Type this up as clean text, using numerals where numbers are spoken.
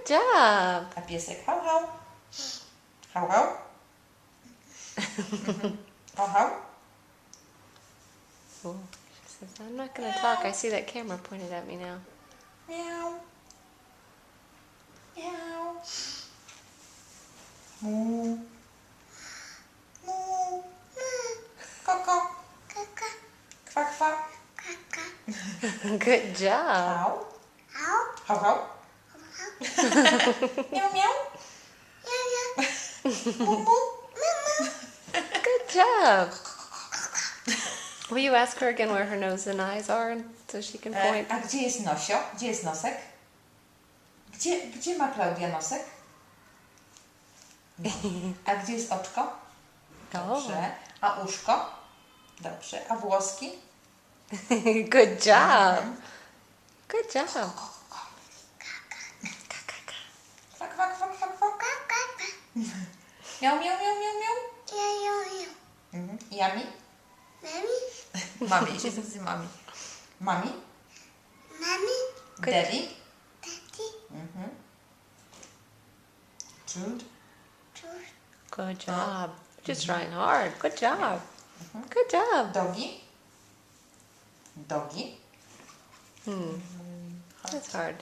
Good job. A piesek hał, hał. Hał, hał. Hał, hał. Oh, she says, I'm not going to talk. I see that camera pointed at me now. Miau. Miau. Mu. Mu. Koko. Kwa, kwa. Good job. Hał. Hał, hał. Miau, miau. Mu, mu. Good job. Will you ask her again where her nose and eyes are so she can point? A gdzie jest nosio? Gdzie jest nosek? Gdzie ma Klaudia nosek? No. A gdzie jest oczko? Dobrze. A uszko? Dobrze. A włoski? Good job. Good job. Kwa, kwa, kwa, kwa, kwa. Miau, miau, miau, miau, miau. Yummy? Mami, się nazywa mami. Mami? Daddy? Jude? Good job. Just trying hard. Good job. Good job. Doggy? Doggy? That's hard.